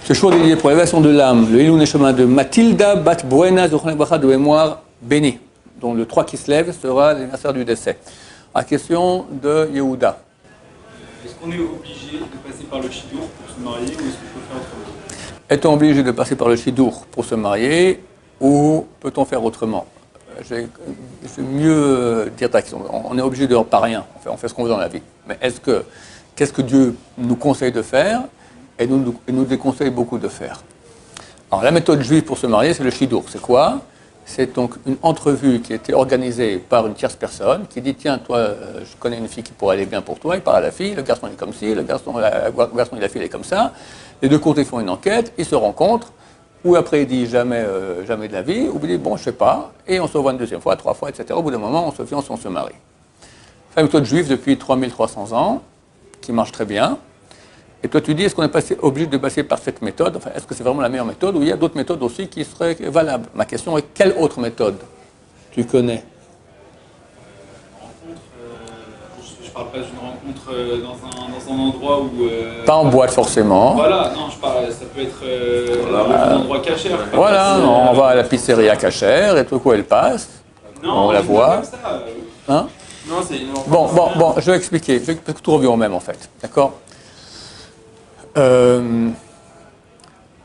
Ce choix dédié pour l'élévation de l'âme, le Hilou Neshama de Mathilda Bat Buena de mémoire bénie, dont le 3 qui se lève sera l'anniversaire du décès. À question de Yehuda. Est-ce qu'on est obligé de passer par le Shidour pour se marier ou est-ce qu'il faut faire autrement? Est-on obligé de passer par le Shidour pour se marier ou peut-on faire autrement? Je vais mieux dire ta question. On est obligé de pas rien. On fait ce qu'on veut dans la vie. Mais qu'est-ce que Dieu nous conseille de faire et nous déconseille beaucoup de faire? Alors la méthode juive pour se marier, c'est le Shidour. C'est quoi? C'est donc une entrevue qui a été organisée par une tierce personne qui dit tiens, toi, je connais une fille qui pourrait aller bien pour toi, il parle à la fille, le garçon est comme ci, le garçon et la fille est comme ça. Les deux côtés font une enquête, ils se rencontrent, ou après il dit jamais de la vie, ou il dit bon, je sais pas, et on se voit une deuxième fois, 3 fois, etc. Au bout d'un moment, on se fiance, on se marie. C'est une méthode juive depuis 3300 ans, qui marche très bien. Et toi, tu dis, est-ce qu'on est obligé de passer par cette méthode? Enfin, est-ce que c'est vraiment la meilleure méthode ou il y a d'autres méthodes aussi qui seraient valables? Ma question est, quelle autre méthode tu connais? Rencontre, je parle pas d'une rencontre dans un endroit où... Pas en boîte forcément. Voilà, non, je parle, ça peut être dans un endroit cachère. Voilà, on va à la pizzeria cachère et tout coup elle passe, Non, on la voit. Comme ça. Hein? Non, c'est une Bon, je vais expliquer, parce que tout revient au même en fait, d'accord? On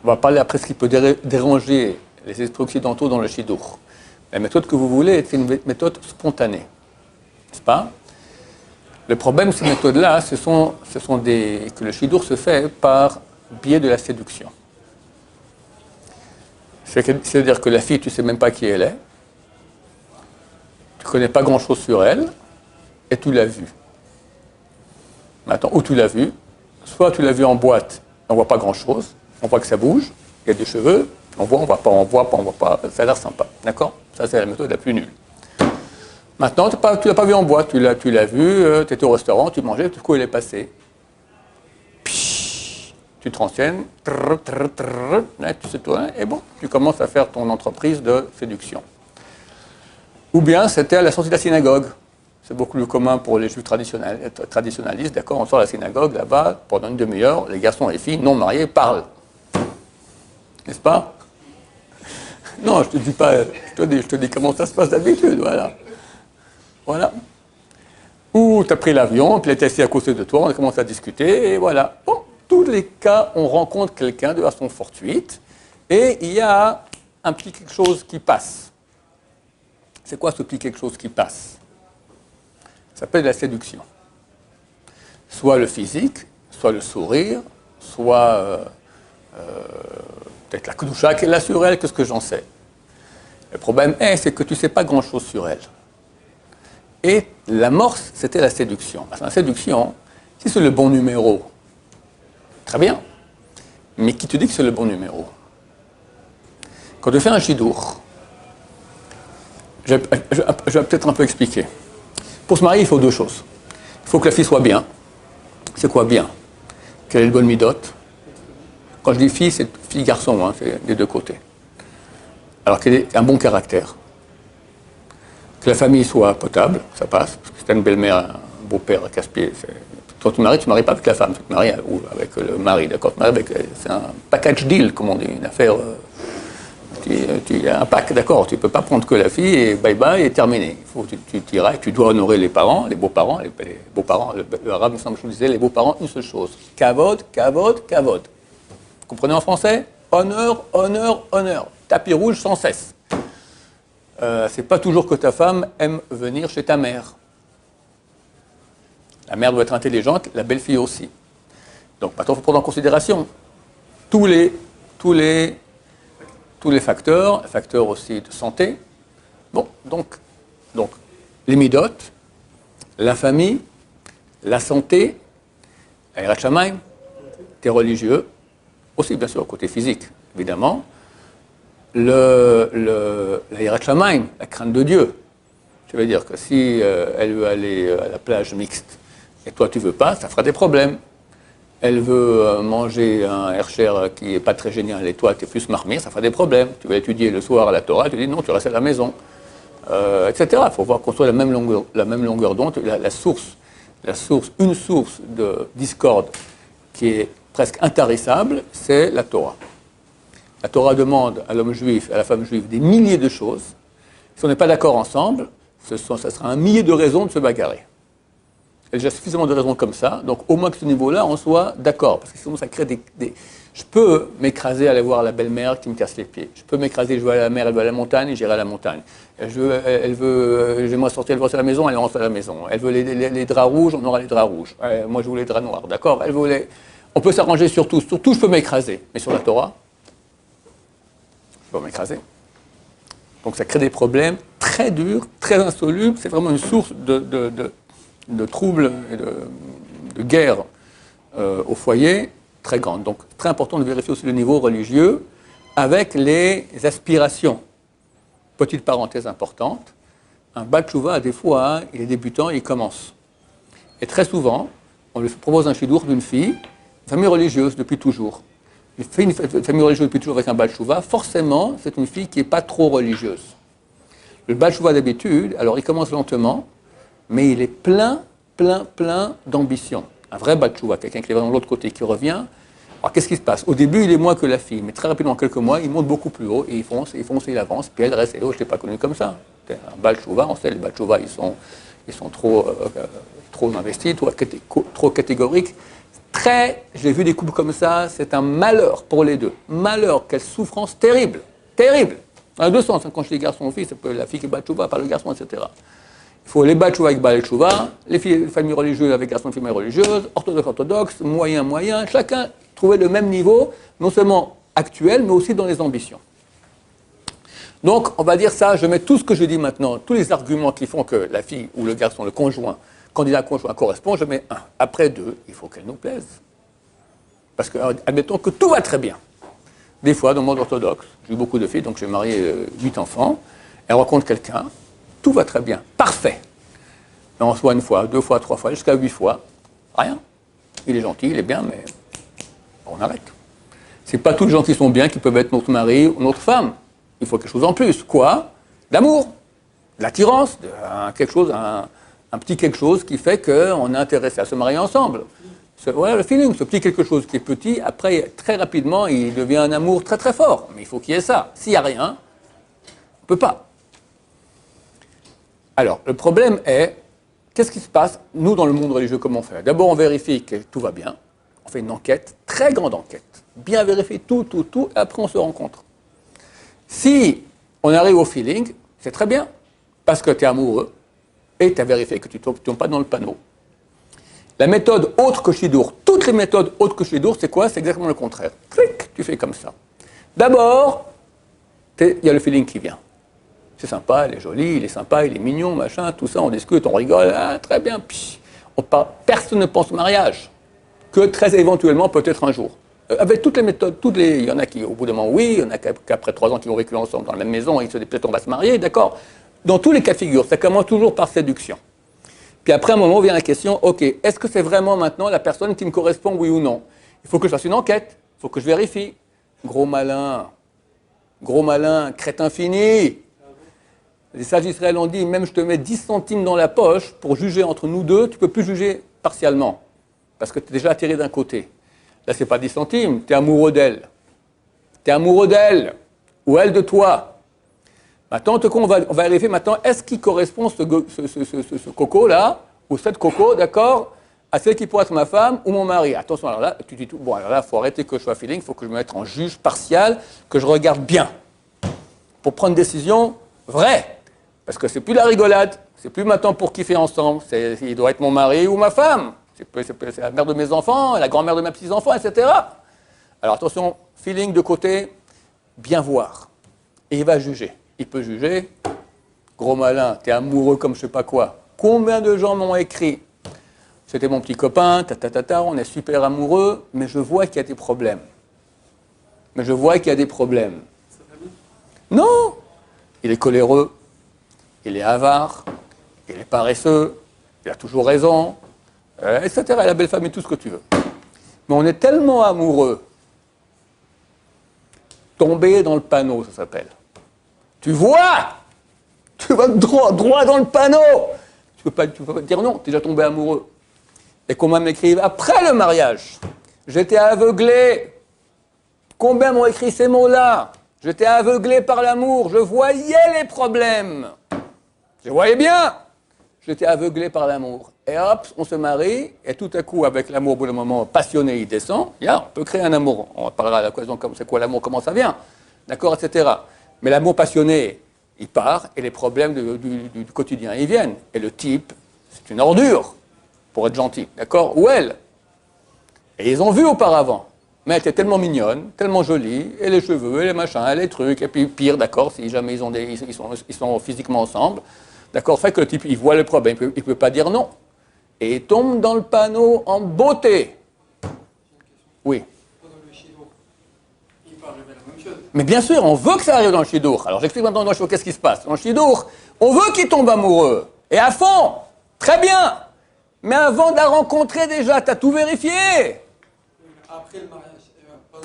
va parler après ce qui peut déranger les esprits occidentaux dans le Shidour. La méthode que vous voulez est une méthode spontanée, n'est-ce pas? Le problème de ces méthodes-là, que le Shidour se fait par biais de la séduction. C'est-à-dire que la fille, tu ne sais même pas qui elle est, tu ne connais pas grand-chose sur elle, et tu l'as vue. Maintenant, où tu l'as vue? Soit tu l'as vu en boîte, on ne voit pas grand-chose, on voit que ça bouge, il y a des cheveux, on voit, on ne voit pas, on voit pas, on ne voit pas, ça a l'air sympa, d'accord? Ça, c'est la méthode la plus nulle. Maintenant, tu ne l'as pas vu en boîte, tu l'as vu, tu étais au restaurant, tu mangeais, tout coup, il est passé. Puis, tu te renseignes, tu sais toi, et bon, tu commences à faire ton entreprise de séduction. Ou bien, c'était à la sortie de la synagogue. C'est beaucoup plus commun pour les juifs traditionnalistes, d'accord? On sort de la synagogue, là-bas, pendant une demi-heure, les garçons et les filles non mariés parlent. N'est-ce pas? Non, je te dis pas, je te dis comment ça se passe d'habitude, voilà. Voilà. Ou tu as pris l'avion, puis il est assis à côté de toi, on commence à discuter, et voilà. Bon, tous les cas, on rencontre quelqu'un de façon fortuite, et il y a un petit quelque chose qui passe. C'est quoi ce petit quelque chose qui passe? Ça s'appelle la séduction. Soit le physique, soit le sourire, soit peut-être la kdusha qu'elle a sur elle, qu'est-ce que j'en sais. Le problème c'est que tu ne sais pas grand-chose sur elle. Et l'amorce, c'était la séduction. La séduction, si c'est le bon numéro, très bien. Mais qui te dit que c'est le bon numéro? Quand tu fais un shidour, je vais peut-être un peu expliquer. Pour se marier, il faut 2 choses. Il faut que la fille soit bien. C'est quoi bien? Qu'elle ait le bon midot. Quand je dis fille, c'est fille-garçon, hein, c'est des deux côtés. Alors qu'elle ait un bon caractère. Que la famille soit potable, ça passe. Parce que si tu as une belle-mère, un beau-père, un casse-pied, quand tu ne maries pas avec la femme, tu te maries avec le mari, d'accord? C'est un package deal, comme on dit, une affaire... Tu as un pack, d'accord, tu ne peux pas prendre que la fille et bye-bye et terminé. Tu iras et tu dois honorer les parents, les beaux-parents, le arabe, il me semble que je vous disais, les beaux-parents, une seule chose. Kavod, kavod, kavod. Vous comprenez en français? Honneur, honneur, honneur. Tapis rouge sans cesse. C'est pas toujours que ta femme aime venir chez ta mère. La mère doit être intelligente, la belle-fille aussi. Donc maintenant, il faut prendre en considération tous les facteurs aussi de santé. Bon, donc les midot, la famille, la santé, la hirat shamayim, t'es religieux, aussi bien sûr, côté physique, évidemment, la hirat shamayim, la crainte de Dieu. Je veux dire que si elle veut aller à la plage mixte et toi tu veux pas, ça fera des problèmes. Elle veut manger un hercher qui n'est pas très génial et toi, tu es plus marmire, ça fera des problèmes. Tu vas étudier le soir à la Torah, tu dis non, tu restes à la maison, etc. Il faut voir qu'on soit la même longueur d'onde. Une source de discorde qui est presque intarissable, c'est la Torah. La Torah demande à l'homme juif et à la femme juive des milliers de choses. Si on n'est pas d'accord ensemble, ça sera un millier de raisons de se bagarrer. Il y a déjà suffisamment de raisons comme ça, donc au moins que ce niveau-là, on soit d'accord, parce que sinon ça crée des... Je peux m'écraser, aller voir la belle-mère qui me casse les pieds. Je peux m'écraser, je vais à la mer, elle va à la montagne, j'irai à la montagne. J'aimerais sortir, elle va à la maison, elle rentre à la maison. Elle veut les draps rouges, on aura les draps rouges. Moi, je veux les draps noirs, d'accord. On peut s'arranger sur tout. Sur tout, je peux m'écraser. Mais sur la Torah, je peux m'écraser. Donc ça crée des problèmes très durs, très insolubles. C'est vraiment une source de troubles et de guerre au foyer très grande. Donc très important de vérifier aussi le niveau religieux avec les aspirations. Petite parenthèse importante, un Baal Teshuva, des fois, il est débutant et il commence. Et très souvent, on lui propose un chidour d'une fille, une famille religieuse depuis toujours. Une famille religieuse depuis toujours avec un Baal Teshuva, forcément, c'est une fille qui n'est pas trop religieuse. Le Baal Teshuva d'habitude, alors il commence lentement, mais il est plein d'ambition. Un vrai Baal Teshuva, quelqu'un qui est vraiment de l'autre côté, qui revient. Alors qu'est-ce qui se passe? Au début, il est moins que la fille, mais très rapidement, en quelques mois, il monte beaucoup plus haut, et il fonce, il avance, puis elle reste, et oh, je ne l'ai pas connu comme ça. C'est un Baal Teshuva, on sait, les Baal Teshuva, ils sont trop investis, trop catégoriques. Je l'ai vu des couples comme ça, c'est un malheur pour les deux. Malheur, quelle souffrance terrible, terrible. Dans les deux sens, quand je dis garçon ou fille, ça peut être la fille qui est Baal Teshuva, pas le garçon, etc. Il faut les Baal Teshuva avec Baal Teshuva, les familles religieuses avec garçons et familles religieuses, orthodoxes, moyen, chacun trouver le même niveau, non seulement actuel, mais aussi dans les ambitions. Donc, on va dire ça, je mets tout ce que je dis maintenant, tous les arguments qui font que la fille ou le garçon, le conjoint, candidat conjoint correspond, je mets 1. Après 2, il faut qu'elle nous plaise. Parce que, admettons que tout va très bien. Des fois, dans le monde orthodoxe, j'ai eu beaucoup de filles, donc j'ai marié 8 enfants, elles rencontrent quelqu'un, tout va très bien, parfait. Et on se voit 1 fois, 2 fois, 3 fois, jusqu'à 8 fois, rien. Il est gentil, il est bien, mais on arrête. C'est pas tous les gens qui sont bien qui peuvent être notre mari ou notre femme. Il faut quelque chose en plus. Quoi? D'amour, de l'attirance, quelque chose, un petit quelque chose qui fait qu'on est intéressé à se marier ensemble. Voilà le feeling, ce petit quelque chose qui est petit, après, très rapidement, il devient un amour très très fort. Mais il faut qu'il y ait ça. S'il n'y a rien, on ne peut pas. Alors, le problème est, qu'est-ce qui se passe, nous, dans le monde religieux, comment on fait? D'abord, on vérifie que tout va bien. On fait une enquête, très grande enquête. Bien vérifier tout, et après on se rencontre. Si on arrive au feeling, c'est très bien, parce que tu es amoureux, et tu as vérifié que tu ne tombes pas dans le panneau. La méthode autre que Shidour, toutes les méthodes autres que Shidour, c'est quoi? C'est exactement le contraire. Clic, tu fais comme ça. D'abord, il y a le feeling qui vient. C'est sympa, elle est jolie, il est sympa, il est mignon, machin, tout ça, on discute, on rigole, très bien. Personne ne pense au mariage. Que très éventuellement, peut-être un jour. Avec toutes les méthodes, il y en a qui, au bout d'un moment, oui, il y en a qu'après 3 ans qui ont vécu ensemble dans la même maison, ils se disent peut-être on va se marier, d'accord. Dans tous les cas de figure, ça commence toujours par séduction. Puis après, à un moment, vient la question, ok, est-ce que c'est vraiment maintenant la personne qui me correspond, oui ou non? Il faut que je fasse une enquête, il faut que je vérifie. Gros malin, crétin fini. Les sages d'Israël ont dit, même je te mets 10 centimes dans la poche pour juger entre nous deux, tu ne peux plus juger partiellement. Parce que tu es déjà attiré d'un côté. Là, ce n'est pas 10 centimes, tu es amoureux d'elle. Tu es amoureux d'elle, ou elle de toi. Maintenant, on va vérifier maintenant, est-ce qu'il correspond ce coco-là, ou cette coco, d'accord, à celle qui pourrait être ma femme ou mon mari. Attention, alors là, tu dis tout. Bon, alors là, il faut arrêter que je sois feeling, il faut que je me mette en juge partial, que je regarde bien. Pour prendre une décision vraie. Parce que c'est plus la rigolade, c'est plus maintenant pour kiffer ensemble, il doit être mon mari ou ma femme. C'est la mère de mes enfants, la grand-mère de mes petits-enfants, etc. Alors attention, feeling de côté, bien voir. Et il va juger. Il peut juger, gros malin, t'es amoureux comme je sais pas quoi. Combien de gens m'ont écrit? C'était mon petit copain, on est super amoureux, mais je vois qu'il y a des problèmes. Non! Il est coléreux, il est avare, il est paresseux, il a toujours raison, etc. Et la belle femme et tout ce que tu veux. Mais on est tellement amoureux, tomber dans le panneau, ça s'appelle. Tu vois, tu vas droit dans le panneau. Tu peux pas dire non, tu es déjà tombé amoureux. Et qu'on m'écrive après le mariage. J'étais aveuglé. Combien m'ont écrit ces mots-là? J'étais aveuglé par l'amour. Je voyais les problèmes. Je voyais bien. J'étais aveuglé par l'amour. Et hop, on se marie. Et tout à coup, avec l'amour, au bout d'un moment passionné, il descend. On peut créer un amour. On parlera à l'occasion, c'est quoi l'amour, comment ça vient. D'accord, etc. Mais l'amour passionné, il part. Et les problèmes du quotidien, ils viennent. Et le type, c'est une ordure, pour être gentil. D'accord? Ou elle. Et ils ont vu auparavant. Mais elle était tellement mignonne, tellement jolie, et les cheveux, et les machins, et les trucs, et puis pire, d'accord, si jamais ils sont physiquement ensemble, d'accord, fait que le type, il voit le problème, il ne peut pas dire non. Et il tombe dans le panneau en beauté. Oui. Pendant le Shidour, il parle jamais la même chose. Mais bien sûr, on veut que ça arrive dans le Shidour. Alors j'explique maintenant dans le Shidour, qu'est-ce qui se passe. Dans le Shidour, on veut qu'il tombe amoureux. Et à fond. Très bien. Mais avant de la rencontrer déjà, tu as tout vérifié. Après le mariage.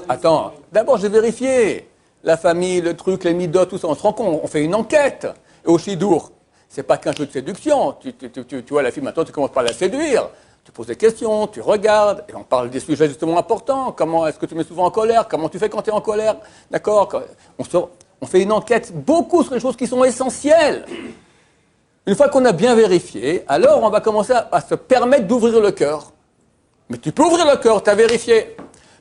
Attends, d'abord j'ai vérifié la famille, le truc, les midot, tout ça. On se rend compte, on fait une enquête. Et au Shidour, c'est pas qu'un jeu de séduction. Tu vois la fille maintenant, tu commences par la séduire. Tu poses des questions, tu regardes, et on parle des sujets justement importants. Comment est-ce que tu mets souvent en colère? Comment tu fais quand tu es en colère? D'accord? On fait une enquête beaucoup sur les choses qui sont essentielles. Une fois qu'on a bien vérifié, alors on va commencer à se permettre d'ouvrir le cœur. Mais tu peux ouvrir le cœur, tu as vérifié.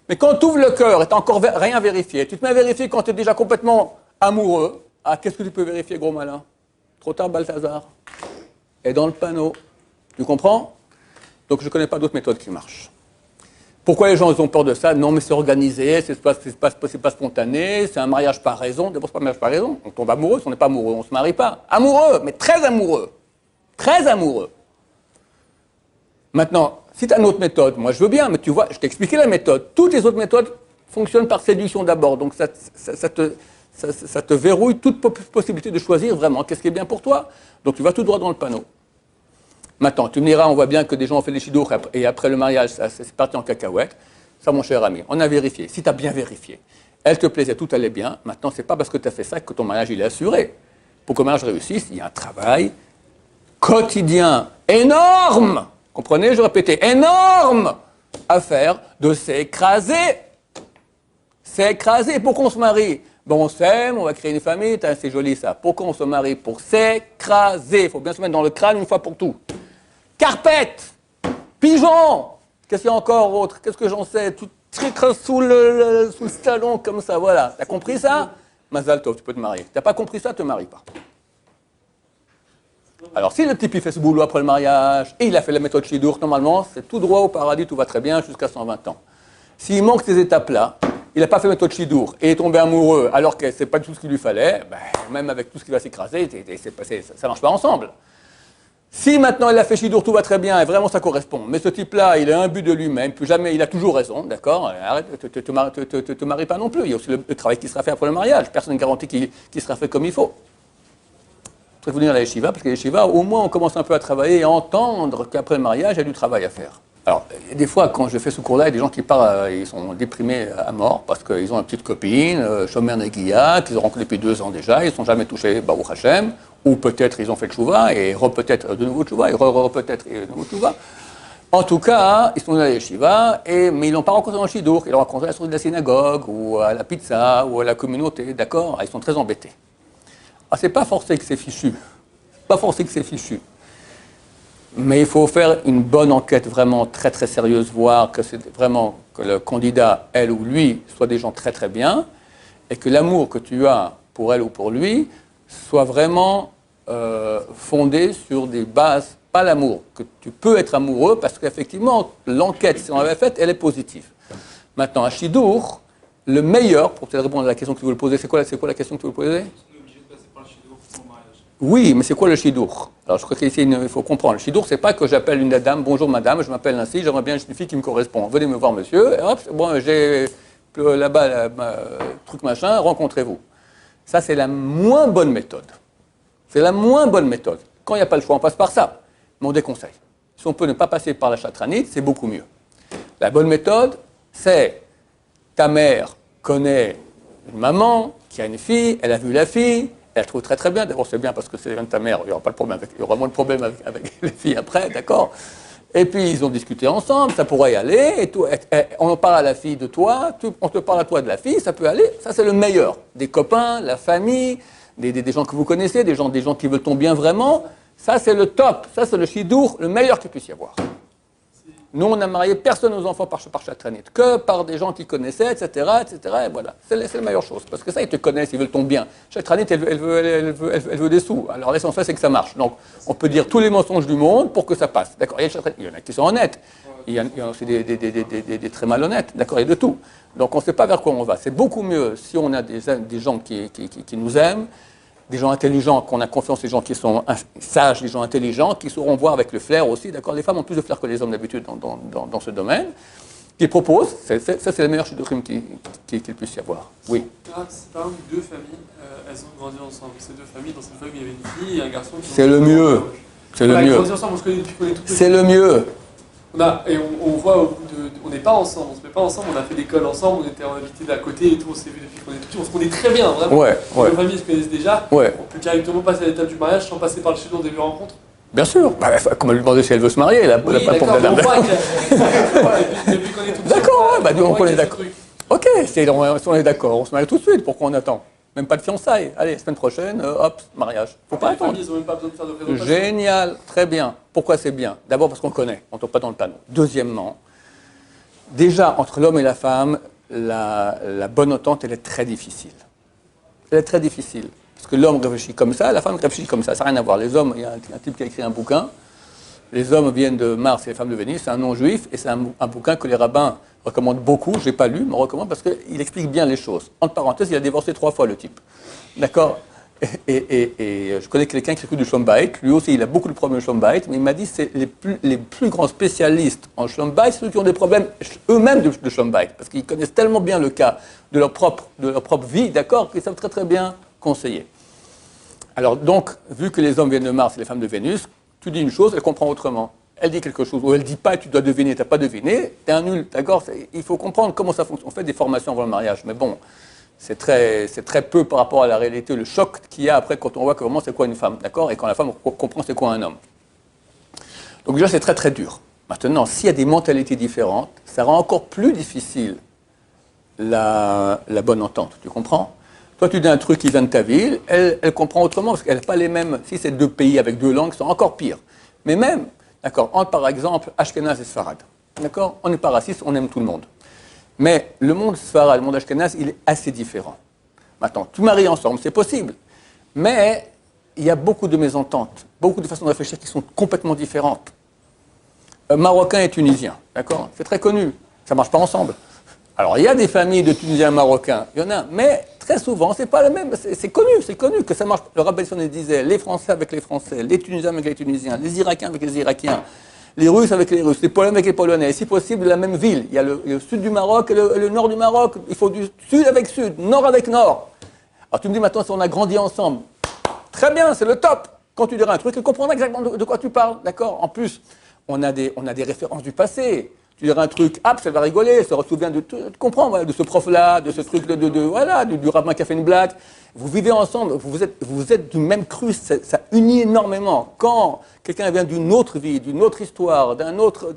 Mais quand tu ouvres le cœur et tu n'as encore rien vérifié, tu te mets à vérifier quand tu es déjà complètement amoureux. Ah, qu'est-ce que tu peux vérifier, gros malin? Trop tard, Balthazar. Et dans le panneau. Tu comprends? Donc je ne connais pas d'autres méthodes qui marchent. Pourquoi les gens ont peur de ça? Non, mais c'est organisé, c'est pas spontané, c'est un mariage par raison. D'abord, c'est pas un mariage par raison. On tombe amoureux, si on n'est pas amoureux, on ne se marie pas. Amoureux, mais très amoureux. Très amoureux. Maintenant, si tu as une autre méthode, moi je veux bien, mais tu vois, je t'ai expliqué la méthode. Toutes les autres méthodes fonctionnent par séduction d'abord. Donc ça te verrouille toute possibilité de choisir vraiment qu'est-ce qui est bien pour toi. Donc tu vas tout droit dans le panneau. Maintenant, tu me diras, on voit bien que des gens ont fait les shidours et après le mariage, c'est parti en cacahuète. Ça, mon cher ami, on a vérifié. Si tu as bien vérifié, elle te plaisait, tout allait bien. Maintenant, c'est pas parce que tu as fait ça que ton mariage il est assuré. Pour que le mariage réussisse, il y a un travail quotidien énorme. Comprenez, je répétais, énorme à faire de s'écraser. S'écraser. Pourquoi on se marie? Bon, on s'aime, on va créer une famille, c'est joli ça. Pourquoi on se marie? Pour s'écraser. Il faut bien se mettre dans le crâne une fois pour tout. Carpette, pigeon, qu'est-ce qu'il y a encore autre? Qu'est-ce que j'en sais? Tu t'écrases sous le talon comme ça, voilà. T'as compris ça? Mazal tov, tu peux te marier. T'as pas compris ça, te marie pas. Alors, si le type il fait ce boulot après le mariage, et il a fait la méthode Shidour, normalement, c'est tout droit au paradis, tout va très bien jusqu'à 120 ans. S'il manque ces étapes-là, il n'a pas fait la méthode Shidour et est tombé amoureux alors que ce n'est pas tout ce qu'il lui fallait, ben, même avec tout ce qui va s'écraser, ça ne marche pas ensemble. Si maintenant il a fait Shidour, tout va très bien et vraiment ça correspond, mais ce type-là, il a un but de lui-même, plus jamais, il a toujours raison, d'accord? Arrête, te marie pas non plus. Il y a aussi le travail qui sera fait après le mariage. Personne ne garantit qu'il sera fait comme il faut. Je voulais venir à la yeshiva, parce que la yeshiva, au moins, on commence un peu à travailler et à entendre qu'après le mariage, il y a du travail à faire. Alors, des fois, quand je fais ce cours-là, il y a des gens qui parlent, ils sont déprimés à mort parce qu'ils ont une petite copine, Shomer Neguia, qu'ils ont rencontrée depuis 2 ans déjà, ils ne sont jamais touchés, Baruch Hashem, ou peut-être ils ont fait le tchouva, et peut-être de nouveau tchouva, et peut-être de nouveau tchouva. En tout cas, ils sont dans la yeshiva, mais ils l'ont pas rencontré dans le shidour, ils l'ont rencontré à la sortie de la synagogue, ou à la pizza, ou à la communauté, d'accord? Ils sont très embêtés. Ah, c'est pas forcé que c'est fichu. Pas forcé que c'est fichu. Mais il faut faire une bonne enquête vraiment très très sérieuse, voir que c'est vraiment que le candidat, elle ou lui, soit des gens très très bien, et que l'amour que tu as pour elle ou pour lui soit vraiment fondé sur des bases, pas l'amour, que tu peux être amoureux, parce qu'effectivement, l'enquête, si on l'avait faite, elle est positive. Maintenant, à Shidour, le meilleur, pour peut-être répondre à la question que tu voulais poser, c'est quoi la question que tu voulais poser? Oui, mais c'est quoi le shidour? Alors, je crois qu'ici, il faut comprendre. Le shidour, c'est pas que j'appelle une dame, bonjour madame, je m'appelle ainsi, j'aimerais bien une fille qui me correspond. Venez me voir, monsieur, et hop, bon, j'ai là-bas, truc machin, rencontrez-vous. Ça, c'est la moins bonne méthode. C'est la moins bonne méthode. Quand il n'y a pas le choix, on passe par ça. Mais on déconseille. Si on peut ne pas passer par la chatranite, c'est beaucoup mieux. La bonne méthode, c'est ta mère connaît une maman qui a une fille, elle a vu la fille, elle trouve très très bien. D'abord, c'est bien parce que c'est ta mère, il n'y aura pas de problème il y aura moins de problèmes avec les filles après, d'accord? Et puis, ils ont discuté ensemble, ça pourrait y aller, et tout, on en parle à la fille de toi, on te parle à toi de la fille, ça peut aller, ça c'est le meilleur. Des copains, la famille, des gens que vous connaissez, des gens qui veulent ton bien vraiment, ça c'est le top, ça c'est le chidour, le meilleur qu'il puisse y avoir. Nous, on n'a marié personne aux enfants par chatranit, que par des gens qui connaissaient, etc., et voilà. C'est la meilleure chose, parce que ça, ils te connaissent, ils veulent ton bien. Chatranit, elle veut des sous. Alors l'essentiel, c'est que ça marche. Donc, on peut dire tous les mensonges du monde pour que ça passe. D'accord. Il y en a qui sont honnêtes. Il y en a aussi des très malhonnêtes. D'accord. Il y a de tout. Donc, on ne sait pas vers quoi on va. C'est beaucoup mieux si on a des gens qui nous aiment, des gens intelligents, qu'on a confiance, des gens qui sont sages, des gens intelligents, qui sauront voir avec le flair aussi, d'accord. Les femmes ont plus de flair que les hommes d'habitude dans ce domaine, qui proposent, ça c'est le meilleur shidduchim qu'il puisse y avoir. Oui. C'est par exemple 2 familles, elles ont grandi ensemble. Ces 2 familles, dans cette famille, il y avait une fille et un garçon. C'est le mieux. C'est le mieux. Ils ont grandi ensemble, on se connaît depuis qu'on est tout petit. C'est le mieux. On voit au bout on n'est pas ensemble, on se met pas ensemble, on a fait l'école ensemble, on était invités d'à côté et tout, on s'est vu depuis qu'on est tout petit, on se connaît très bien, vraiment. Ouais. Les familles se connaissent déjà, on peut directement passer à l'étape du mariage sans passer par le shidduch au début de rencontre. Bien sûr, comme elle lui demandait si elle veut se marier, la oui, d'accord, on voit depuis qu'on est tout petit. D'accord, on est d'accord. Ok, si on est d'accord, on se marie tout de suite, pourquoi on attend? Même pas de fiançailles. Allez, semaine prochaine, hop, mariage. Faut pas attendre. Les familles, ils n'ont même pas besoin de faire de présentation. Génial, très bien. Pourquoi c'est bien? D'abord parce qu'on connaît, on ne tombe pas dans le panneau. Deuxièmement, déjà, entre l'homme et la femme, la bonne entente, elle est très difficile. Elle est très difficile. Parce que l'homme réfléchit comme ça, la femme réfléchit comme ça. Ça n'a rien à voir. Les hommes, il y a un type qui a écrit un bouquin. Les hommes viennent de Mars et les femmes de Vénus. C'est un nom juif et c'est un bouquin que les rabbins recommandent beaucoup. Je n'ai pas lu, mais on recommande parce qu'il explique bien les choses. Entre parenthèses, il a divorcé 3 fois, le type. D'accord. Et je connais quelqu'un qui s'occupe du Shalom Bayit. Lui aussi, il a beaucoup de problèmes de Shalom Bayit, mais il m'a dit que c'est les plus grands spécialistes en Shalom Bayit, ceux qui ont des problèmes eux-mêmes de Shalom Bayit, parce qu'ils connaissent tellement bien le cas de leur propre vie, d'accord, qu'ils savent très très bien conseiller. Alors donc, vu que les hommes viennent de Mars et les femmes de Vénus, tu dis une chose, elle comprend autrement. Elle dit quelque chose, ou elle ne dit pas et tu dois deviner, tu n'as pas deviné, tu es un nul, d'accord. Il faut comprendre comment ça fonctionne. On fait des formations avant le mariage, mais bon, c'est très peu par rapport à la réalité, le choc qu'il y a après quand on voit comment c'est quoi une femme, d'accord, et quand la femme comprend c'est quoi un homme. Donc déjà, c'est très très dur. Maintenant, s'il y a des mentalités différentes, ça rend encore plus difficile la bonne entente, tu comprends? Toi, tu dis un truc qui vient de ta ville, elle comprend autrement, parce qu'elle n'a pas les mêmes... Si c'est 2 pays avec 2 langues, c'est encore pire. Mais même, d'accord, entre par exemple Ashkenaz et Sfarad, d'accord, on n'est pas raciste, on aime tout le monde. Mais le monde Sfarad, le monde Ashkenaz, il est assez différent. Maintenant, tout marie ensemble, c'est possible. Mais il y a beaucoup de mésententes, beaucoup de façons de réfléchir qui sont complètement différentes. Marocain et Tunisien, d'accord, c'est très connu, ça ne marche pas ensemble. Alors, il y a des familles de Tunisiens marocains, il y en a, mais très souvent, c'est pas le même. C'est connu que ça marche. Le Rabbi Sonnet disait les Français avec les Français, les Tunisiens avec les Tunisiens, les Irakiens avec les Irakiens, les Russes avec les Russes, les Polonais avec les Polonais, et si possible, la même ville. Il y a le sud du Maroc et le nord du Maroc. Il faut du sud avec sud, nord avec nord. Alors, tu me dis maintenant, si on a grandi ensemble, très bien, c'est le top. Quand tu diras un truc, tu comprendras exactement de quoi tu parles, d'accord? En plus, on a des références du passé. Tu diras un truc, elle va rigoler, elle se souvient de tout, tu comprends, voilà, de ce prof-là, de ce truc, voilà, du rabbin qui a fait une blague. Vous vivez ensemble, vous êtes du même cru, ça unit énormément. Quand quelqu'un vient d'une autre vie, d'une autre histoire, d'un autre...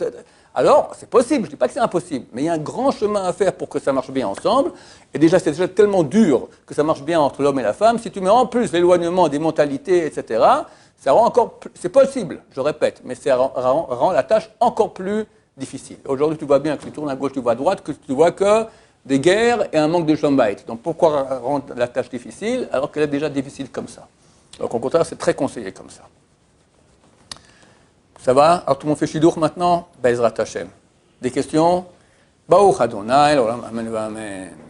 Alors, c'est possible, je ne dis pas que c'est impossible, mais il y a un grand chemin à faire pour que ça marche bien ensemble. Et déjà, c'est déjà tellement dur que ça marche bien entre l'homme et la femme. Si tu mets en plus l'éloignement des mentalités, etc., ça rend encore plus... C'est possible, je répète, mais ça rend la tâche encore plus difficile. Aujourd'hui, tu vois bien que tu tournes à gauche, tu vois à droite, que tu vois que des guerres et un manque de Shalom Bayit. Donc pourquoi rendre la tâche difficile alors qu'elle est déjà difficile comme ça? Donc au contraire, c'est très conseillé comme ça. Ça va? Alors tout le monde fait Shidour maintenant? Bezrat Hashem. Des questions? Baruch Adonai, Amen.